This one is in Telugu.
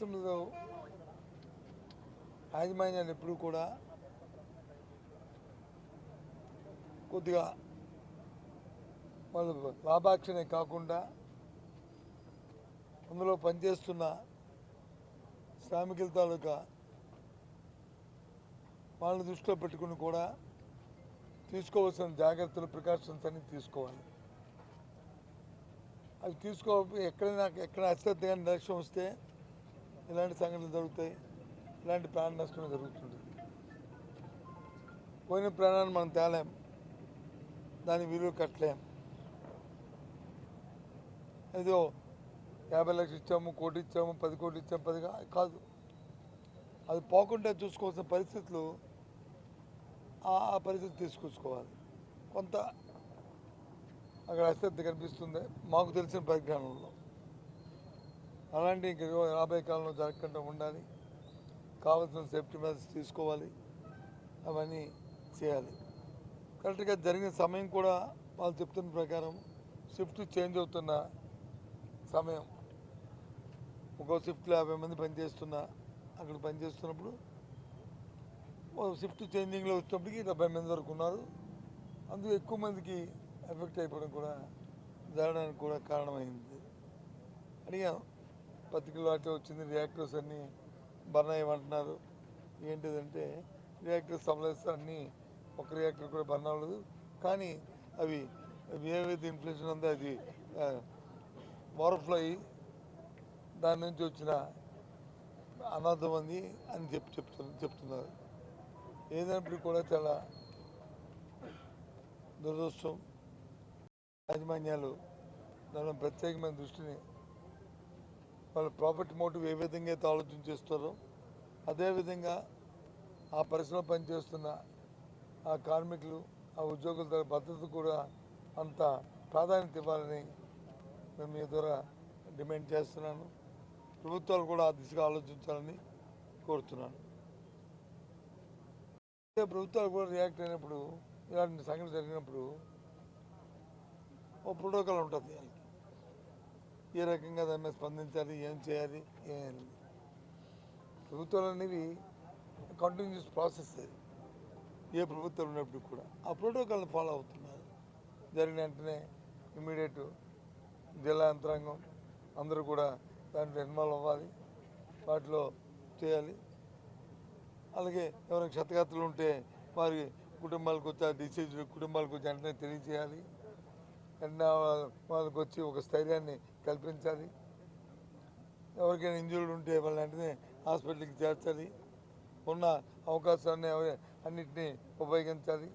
రాష్ట్రంలో యాజమాన్యాలు ఎప్పుడు కూడా కొద్దిగా వాళ్ళు లాభాక్షనే కాకుండా అందులో పనిచేస్తున్న శ్రామికుల తాలూకా వాళ్ళని దృష్టిలో పెట్టుకుని కూడా తీసుకోవాల్సిన జాగ్రత్తలు ప్రికాషన్స్ అన్ని తీసుకోవాలి. అవి ఎక్కడ అశ్రద్ధగా నిర్లక్ష్యం వస్తే ఇలాంటి సంఘటనలు జరుగుతాయి, ఇలాంటి ప్రాణ నష్టం జరుగుతుంది. పోయిన ప్రాణాన్ని మనం తేలేం, దాని విలువ కట్టలేం. ఏదో 50 లక్షలు ఇచ్చాము, కోటి ఇచ్చాము, 10 కోట్లు ఇచ్చాము, 10 కాదు. అది పోకుండా చూసుకోవాల్సిన పరిస్థితులు ఆ పరిస్థితి తీసుకొచ్చుకోవాలి. కొంత అక్కడ అశ్రద్ధ కనిపిస్తుంది మాకు తెలిసిన పరిజ్ఞానంలో. అలాంటి ఇంక రాబోయే కాలంలో జరగకుండా ఉండాలి, కావాల్సిన సేఫ్టీ మెజర్స్ తీసుకోవాలి, అవన్నీ చేయాలి. కరెక్ట్గా జరిగిన సమయం కూడా వాళ్ళు చెప్తున్న ప్రకారం షిఫ్ట్ చేంజ్ అవుతున్న సమయం, ఒక్కో షిఫ్ట్లో 50 మంది పనిచేస్తున్నా అక్కడ పనిచేస్తున్నప్పుడు షిఫ్ట్ చేంజింగ్లో వచ్చినప్పటికీ 70 మంది వరకు ఉన్నారు. అందుకు ఎక్కువ మందికి ఎఫెక్ట్ అయిపోవడం కూడా జరగడానికి కూడా కారణమైంది. అడిగాను, పత్రికల్లో అట్లా వచ్చింది, రియాక్టర్స్ అన్నీ బర్న్ అయ్యమంటున్నారు. ఏంటిదంటే రియాక్టర్స్ సప్లైస్ అన్నీ ఒక రియాక్టర్ కూడా బర్న్ అవ్వలేదు, కానీ అవి ఏవైతే ఇన్ఫ్లేషన్ ఉందో అది ఓవర్ఫ్లో అయ్యి దాని నుంచి వచ్చిన అనాథం అంది అని చెప్తున్నారు. ఏదైనప్పటికీ కూడా చాలా దురదృష్టం. యాజమాన్యాలు దాని ప్రత్యేకమైన దృష్టిని వాళ్ళ ప్రాఫిట్ మోటివ్ ఏ విధంగా అయితే ఆలోచన చేస్తారో అదేవిధంగా ఆ పరిశ్రమ పనిచేస్తున్న ఆ కార్మికులు, ఆ ఉద్యోగుల భద్రత కూడా అంత ప్రాధాన్యత ఇవ్వాలని మేము మీ ద్వారా డిమాండ్ చేస్తున్నాను. ప్రభుత్వాలు కూడా ఆ దిశగా ఆలోచించాలని కోరుతున్నాను. ప్రభుత్వాలు కూడా రియాక్ట్ అయినప్పుడు, ఇలాంటి సంఘటన జరిగినప్పుడు ఓ ప్రోటోకాల్ ఉంటుంది. ఏ రకంగా దాని మీద స్పందించాలి, ఏం చేయాలి, ఏమైంది. ప్రభుత్వాలు అనేవి కంటిన్యూస్ ప్రాసెస్. ఏ ప్రభుత్వాలు ఉన్నప్పుడు కూడా ఆ ప్రోటోకాల్ని ఫాలో అవుతున్నారు. జరిగిన వెంటనే ఇమీడియట్ జిల్లా యంత్రాంగం అందరూ కూడా దాంట్లో ఇన్వాల్వ్ అవ్వాలి, వాటిలో చేయాలి. అలాగే ఎవరైనా క్షతగాత్రులు ఉంటే వారి కుటుంబాలకు వచ్చి ఆ డిసీజ్ కుటుంబాలకు వచ్చి వెంటనే తెలియజేయాలి. వెంటనే వాళ్ళకి వచ్చి ఒక స్థైర్యాన్ని కల్పించాలి. ఎవరికైనా ఇంజూర్డ్ ఉంటే వాళ్ళ వెంటనే హాస్పిటల్కి చేర్చాలి. ఉన్న అవకాశాన్ని అన్నింటినీ ఉపయోగించాలి.